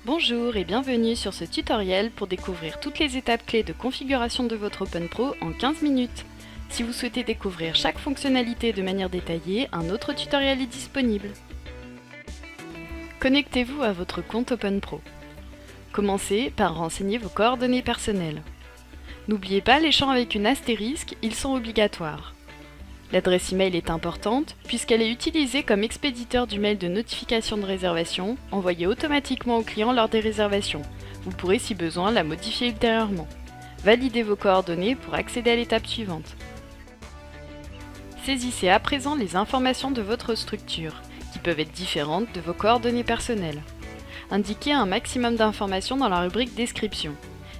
Bonjour et bienvenue sur ce tutoriel pour découvrir toutes les étapes clés de configuration de votre OpenPro en 15 minutes. Si vous souhaitez découvrir chaque fonctionnalité de manière détaillée, un autre tutoriel est disponible. Connectez-vous à votre compte OpenPro. Commencez par renseigner vos coordonnées personnelles. N'oubliez pas les champs avec une astérisque, ils sont obligatoires. L'adresse email est importante puisqu'elle est utilisée comme expéditeur du mail de notification de réservation envoyé automatiquement au client lors des réservations. Vous pourrez si besoin la modifier ultérieurement. Validez vos coordonnées pour accéder à l'étape suivante. Saisissez à présent les informations de votre structure, qui peuvent être différentes de vos coordonnées personnelles. Indiquez un maximum d'informations dans la rubrique Description.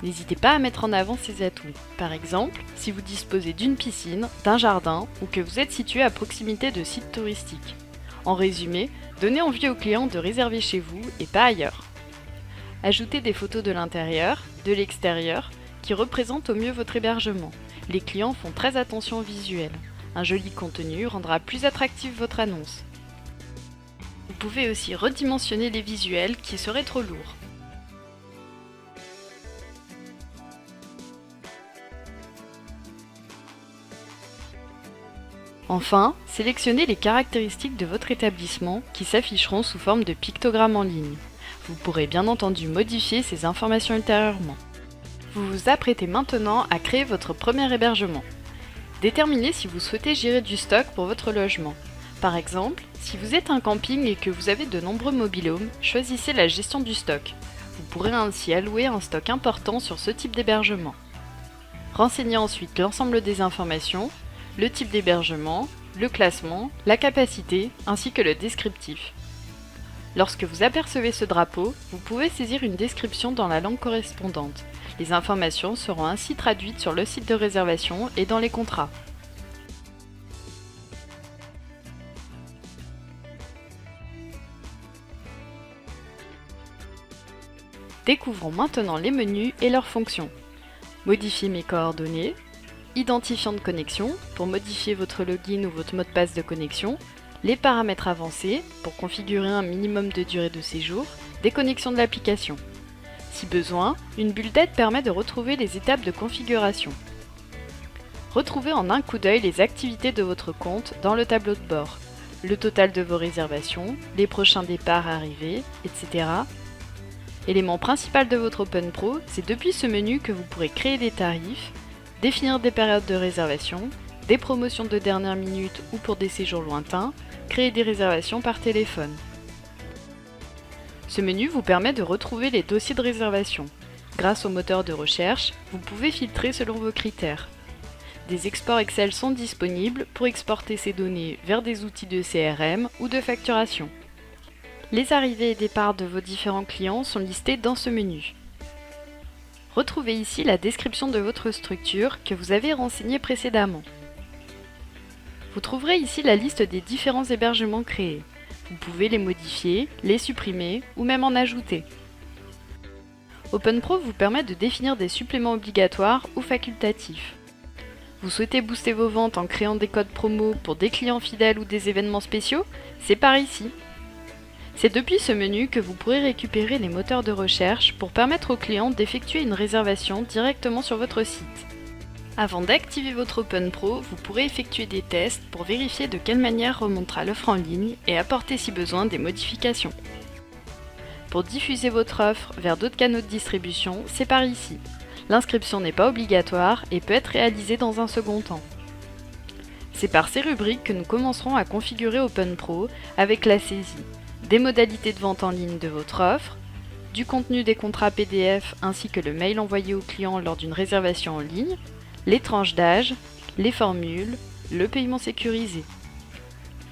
N'hésitez pas à mettre en avant ces atouts. Par exemple, si vous disposez d'une piscine, d'un jardin ou que vous êtes situé à proximité de sites touristiques. En résumé, donnez envie aux clients de réserver chez vous et pas ailleurs. Ajoutez des photos de l'intérieur, de l'extérieur, qui représentent au mieux votre hébergement. Les clients font très attention au visuel. Un joli contenu rendra plus attractive votre annonce. Vous pouvez aussi redimensionner les visuels qui seraient trop lourds. Enfin, sélectionnez les caractéristiques de votre établissement qui s'afficheront sous forme de pictogrammes en ligne. Vous pourrez bien entendu modifier ces informations ultérieurement. Vous vous apprêtez maintenant à créer votre premier hébergement. Déterminez si vous souhaitez gérer du stock pour votre logement. Par exemple, si vous êtes un camping et que vous avez de nombreux mobil-homes, choisissez la gestion du stock. Vous pourrez ainsi allouer un stock important sur ce type d'hébergement. Renseignez ensuite l'ensemble des informations, le type d'hébergement, le classement, la capacité, ainsi que le descriptif. Lorsque vous apercevez ce drapeau, vous pouvez saisir une description dans la langue correspondante. Les informations seront ainsi traduites sur le site de réservation et dans les contrats. Découvrons maintenant les menus et leurs fonctions. Modifier mes coordonnées, identifiant de connexion pour modifier votre login ou votre mot de passe de connexion, les paramètres avancés pour configurer un minimum de durée de séjour, déconnexion de l'application. Si besoin, une bulle d'aide permet de retrouver les étapes de configuration. Retrouvez en un coup d'œil les activités de votre compte dans le tableau de bord, le total de vos réservations, les prochains départs arrivés, etc. Élément principal de votre OpenPro, c'est depuis ce menu que vous pourrez créer des tarifs, définir des périodes de réservation, des promotions de dernière minute ou pour des séjours lointains, créer des réservations par téléphone. Ce menu vous permet de retrouver les dossiers de réservation. Grâce au moteur de recherche, vous pouvez filtrer selon vos critères. Des exports Excel sont disponibles pour exporter ces données vers des outils de CRM ou de facturation. Les arrivées et départs de vos différents clients sont listés dans ce menu. Retrouvez ici la description de votre structure que vous avez renseignée précédemment. Vous trouverez ici la liste des différents hébergements créés. Vous pouvez les modifier, les supprimer ou même en ajouter. OpenPro vous permet de définir des suppléments obligatoires ou facultatifs. Vous souhaitez booster vos ventes en créant des codes promo pour des clients fidèles ou des événements spéciaux? C'est par ici. C'est depuis ce menu que vous pourrez récupérer les moteurs de recherche pour permettre aux clients d'effectuer une réservation directement sur votre site. Avant d'activer votre OpenPro, vous pourrez effectuer des tests pour vérifier de quelle manière remontera l'offre en ligne et apporter si besoin des modifications. Pour diffuser votre offre vers d'autres canaux de distribution, c'est par ici. L'inscription n'est pas obligatoire et peut être réalisée dans un second temps. C'est par ces rubriques que nous commencerons à configurer OpenPro avec la saisie des modalités de vente en ligne de votre offre, du contenu des contrats PDF ainsi que le mail envoyé au client lors d'une réservation en ligne, les tranches d'âge, les formules, le paiement sécurisé.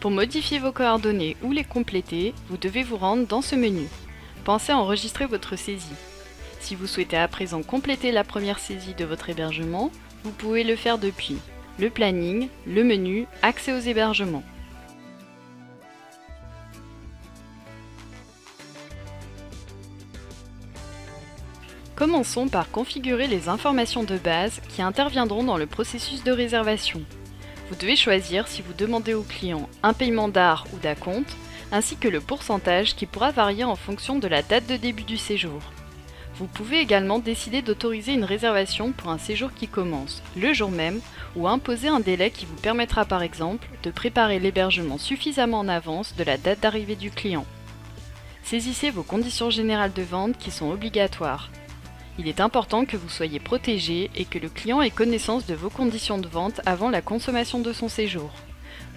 Pour modifier vos coordonnées ou les compléter, vous devez vous rendre dans ce menu. Pensez à enregistrer votre saisie. Si vous souhaitez à présent compléter la première saisie de votre hébergement, vous pouvez le faire depuis le planning, le menu, accès aux hébergements. Commençons par configurer les informations de base qui interviendront dans le processus de réservation. Vous devez choisir si vous demandez au client un paiement d'art ou d'acompte, ainsi que le pourcentage qui pourra varier en fonction de la date de début du séjour. Vous pouvez également décider d'autoriser une réservation pour un séjour qui commence le jour même ou imposer un délai qui vous permettra par exemple de préparer l'hébergement suffisamment en avance de la date d'arrivée du client. Saisissez vos conditions générales de vente qui sont obligatoires. Il est important que vous soyez protégé et que le client ait connaissance de vos conditions de vente avant la consommation de son séjour.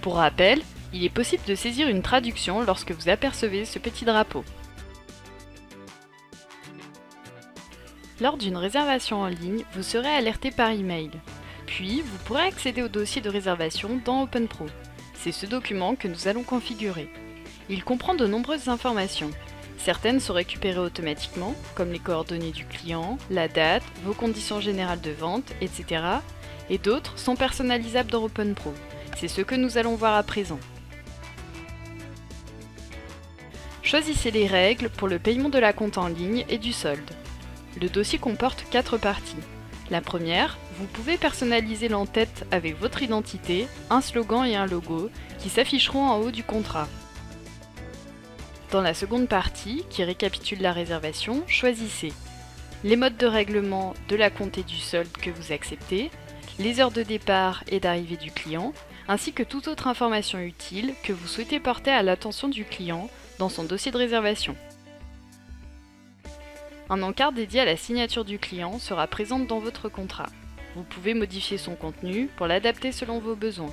Pour rappel, il est possible de saisir une traduction lorsque vous apercevez ce petit drapeau. Lors d'une réservation en ligne, vous serez alerté par email. Puis, vous pourrez accéder au dossier de réservation dans OpenPro. C'est ce document que nous allons configurer. Il comprend de nombreuses informations. Certaines sont récupérées automatiquement, comme les coordonnées du client, la date, vos conditions générales de vente, etc. Et d'autres sont personnalisables dans OpenPro. C'est ce que nous allons voir à présent. Choisissez les règles pour le paiement de la compte en ligne et du solde. Le dossier comporte 4 parties. La première, vous pouvez personnaliser l'entête avec votre identité, un slogan et un logo qui s'afficheront en haut du contrat. Dans la seconde partie, qui récapitule la réservation, choisissez les modes de règlement de la compte et du solde que vous acceptez, les heures de départ et d'arrivée du client, ainsi que toute autre information utile que vous souhaitez porter à l'attention du client dans son dossier de réservation. Un encart dédié à la signature du client sera présent dans votre contrat. Vous pouvez modifier son contenu pour l'adapter selon vos besoins.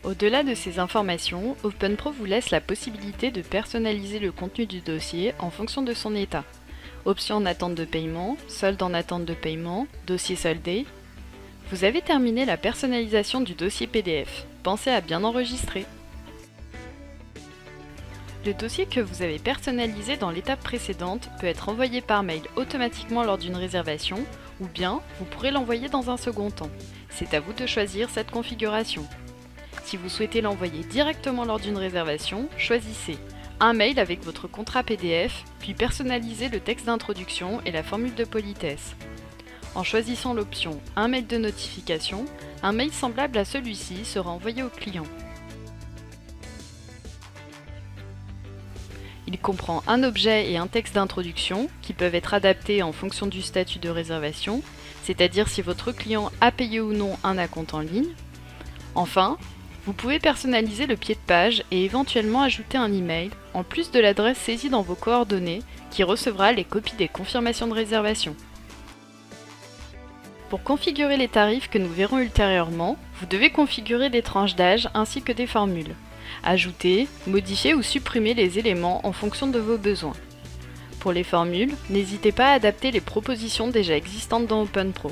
Au-delà de ces informations, OpenPro vous laisse la possibilité de personnaliser le contenu du dossier en fonction de son état. Option en attente de paiement, solde en attente de paiement, dossier soldé. Vous avez terminé la personnalisation du dossier PDF. Pensez à bien enregistrer. Le dossier que vous avez personnalisé dans l'étape précédente peut être envoyé par mail automatiquement lors d'une réservation ou bien vous pourrez l'envoyer dans un second temps. C'est à vous de choisir cette configuration. Si vous souhaitez l'envoyer directement lors d'une réservation, choisissez un mail avec votre contrat PDF, puis personnalisez le texte d'introduction et la formule de politesse. En choisissant l'option « Un mail de notification », un mail semblable à celui-ci sera envoyé au client. Il comprend un objet et un texte d'introduction qui peuvent être adaptés en fonction du statut de réservation, c'est-à-dire si votre client a payé ou non un acompte en ligne. Enfin, vous pouvez personnaliser le pied de page et éventuellement ajouter un email, en plus de l'adresse saisie dans vos coordonnées, qui recevra les copies des confirmations de réservation. Pour configurer les tarifs que nous verrons ultérieurement, vous devez configurer des tranches d'âge ainsi que des formules. Ajouter, modifier ou supprimer les éléments en fonction de vos besoins. Pour les formules, n'hésitez pas à adapter les propositions déjà existantes dans OpenPro.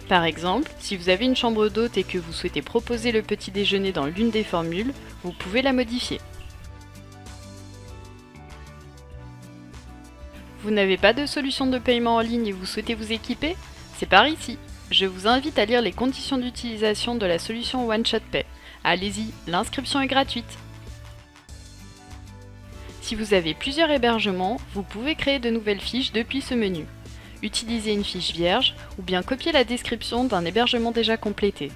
Par exemple, si vous avez une chambre d'hôte et que vous souhaitez proposer le petit déjeuner dans l'une des formules, vous pouvez la modifier. Vous n'avez pas de solution de paiement en ligne et vous souhaitez vous équiper? C'est par ici. Je vous invite à lire les conditions d'utilisation de la solution OneShotPay. Allez-y, l'inscription est gratuite. Si vous avez plusieurs hébergements, vous pouvez créer de nouvelles fiches depuis ce menu. Utilisez une fiche vierge ou bien copier la description d'un hébergement déjà complété.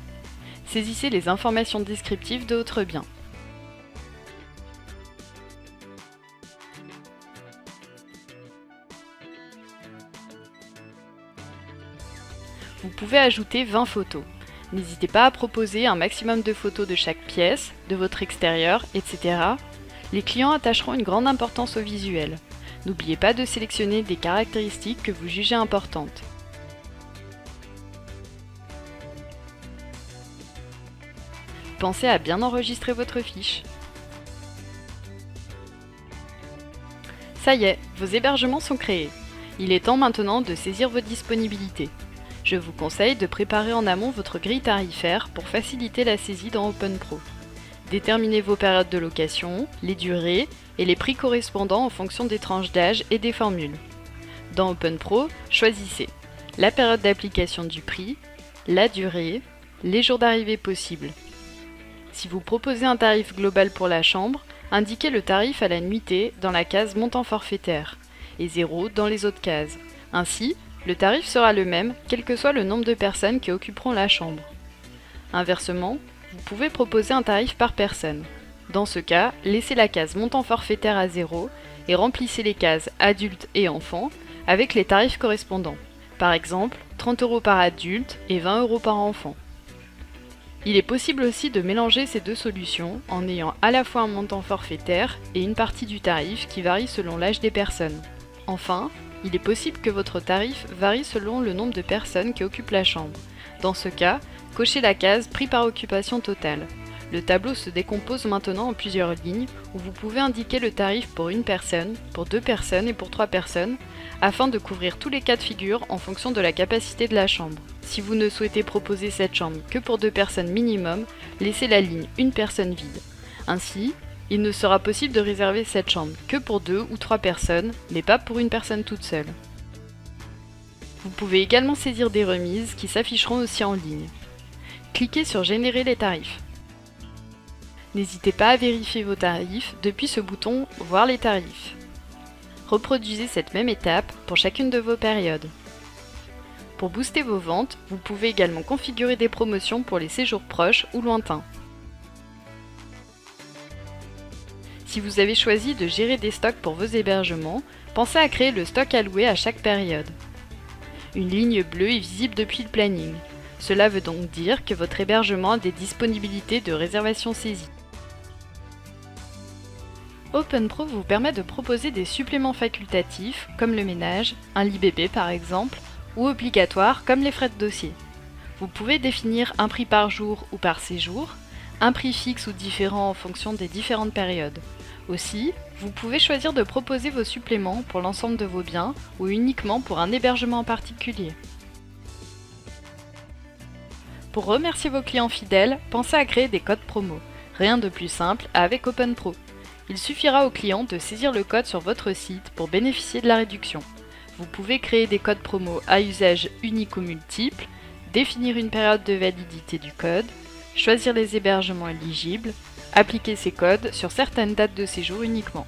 Saisissez les informations descriptives de votre bien. Vous pouvez ajouter 20 photos. N'hésitez pas à proposer un maximum de photos de chaque pièce, de votre extérieur, etc. Les clients attacheront une grande importance au visuel. N'oubliez pas de sélectionner des caractéristiques que vous jugez importantes. Pensez à bien enregistrer votre fiche. Ça y est, vos hébergements sont créés. Il est temps maintenant de saisir vos disponibilités. Je vous conseille de préparer en amont votre grille tarifaire pour faciliter la saisie dans OpenPro. Déterminez vos périodes de location, les durées et les prix correspondants en fonction des tranches d'âge et des formules. Dans OpenPro, choisissez la période d'application du prix, la durée, les jours d'arrivée possibles. Si vous proposez un tarif global pour la chambre, indiquez le tarif à la nuitée dans la case montant forfaitaire et 0 dans les autres cases. Ainsi, le tarif sera le même quel que soit le nombre de personnes qui occuperont la chambre. Inversement, vous pouvez proposer un tarif par personne. Dans ce cas, laissez la case montant forfaitaire à 0 et remplissez les cases adulte et enfant avec les tarifs correspondants. Par exemple, 30 € par adulte et 20 € par enfant. Il est possible aussi de mélanger ces deux solutions en ayant à la fois un montant forfaitaire et une partie du tarif qui varie selon l'âge des personnes. Enfin, il est possible que votre tarif varie selon le nombre de personnes qui occupent la chambre. Dans ce cas, cochez la case prix par occupation totale. Le tableau se décompose maintenant en plusieurs lignes où vous pouvez indiquer le tarif pour une personne, pour 2 personnes et pour 3 personnes, afin de couvrir tous les cas de figure en fonction de la capacité de la chambre. Si vous ne souhaitez proposer cette chambre que pour 2 personnes minimum, laissez la ligne une personne vide. Ainsi, il ne sera possible de réserver cette chambre que pour 2 ou 3 personnes, mais pas pour une personne toute seule. Vous pouvez également saisir des remises qui s'afficheront aussi en ligne. Cliquez sur Générer les tarifs. N'hésitez pas à vérifier vos tarifs depuis ce bouton Voir les tarifs. Reproduisez cette même étape pour chacune de vos périodes. Pour booster vos ventes, vous pouvez également configurer des promotions pour les séjours proches ou lointains. Si vous avez choisi de gérer des stocks pour vos hébergements, pensez à créer le stock alloué à chaque période. Une ligne bleue est visible depuis le planning. Cela veut donc dire que votre hébergement a des disponibilités de réservation saisies. OpenPro vous permet de proposer des suppléments facultatifs comme le ménage, un lit bébé par exemple, ou obligatoires comme les frais de dossier. Vous pouvez définir un prix par jour ou par séjour, un prix fixe ou différent en fonction des différentes périodes. Aussi, vous pouvez choisir de proposer vos suppléments pour l'ensemble de vos biens ou uniquement pour un hébergement en particulier. Pour remercier vos clients fidèles, pensez à créer des codes promo. Rien de plus simple avec OpenPro. Il suffira aux clients de saisir le code sur votre site pour bénéficier de la réduction. Vous pouvez créer des codes promo à usage unique ou multiple, définir une période de validité du code, choisir les hébergements éligibles, appliquer ces codes sur certaines dates de séjour uniquement.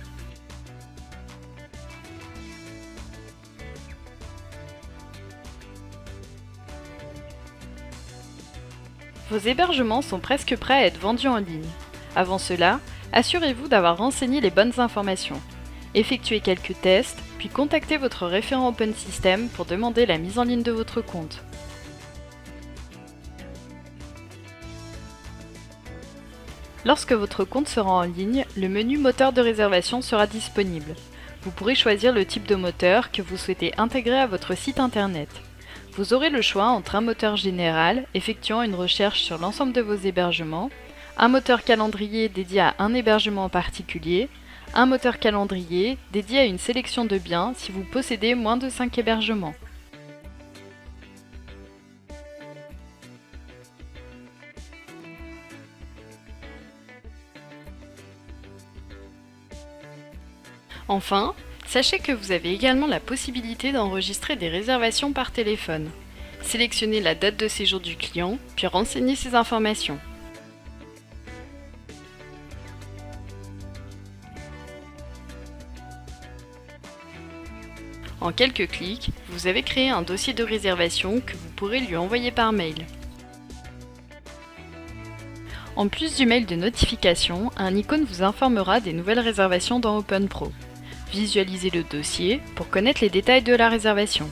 Vos hébergements sont presque prêts à être vendus en ligne. Avant cela, assurez-vous d'avoir renseigné les bonnes informations. Effectuez quelques tests, puis contactez votre référent Open System pour demander la mise en ligne de votre compte. Lorsque votre compte sera en ligne, le menu moteur de réservation sera disponible. Vous pourrez choisir le type de moteur que vous souhaitez intégrer à votre site internet. Vous aurez le choix entre un moteur général, effectuant une recherche sur l'ensemble de vos hébergements, un moteur calendrier dédié à un hébergement en particulier, un moteur calendrier dédié à une sélection de biens si vous possédez moins de 5 hébergements. Enfin, sachez que vous avez également la possibilité d'enregistrer des réservations par téléphone. Sélectionnez la date de séjour du client, puis renseignez ces informations. En quelques clics, vous avez créé un dossier de réservation que vous pourrez lui envoyer par mail. En plus du mail de notification, un icône vous informera des nouvelles réservations dans OpenPro. Visualisez le dossier pour connaître les détails de la réservation.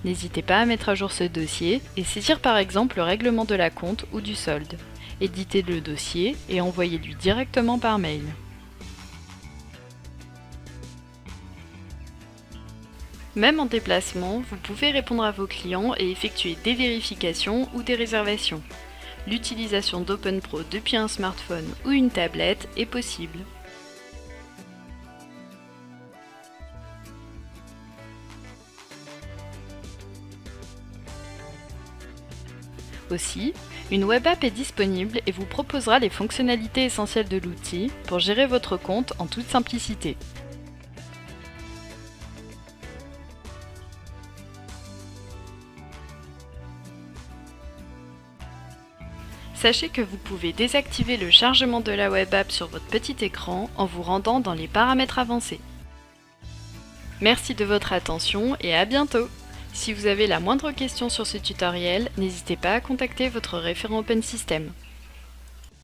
N'hésitez pas à mettre à jour ce dossier et saisir par exemple le règlement de la compte ou du solde. Éditez le dossier et envoyez-lui directement par mail. Même en déplacement, vous pouvez répondre à vos clients et effectuer des vérifications ou des réservations. L'utilisation d'OpenPro depuis un smartphone ou une tablette est possible. Aussi, une web app est disponible et vous proposera les fonctionnalités essentielles de l'outil pour gérer votre compte en toute simplicité. Sachez que vous pouvez désactiver le chargement de la web app sur votre petit écran en vous rendant dans les paramètres avancés. Merci de votre attention et à bientôt! Si vous avez la moindre question sur ce tutoriel, n'hésitez pas à contacter votre référent OpenSystem.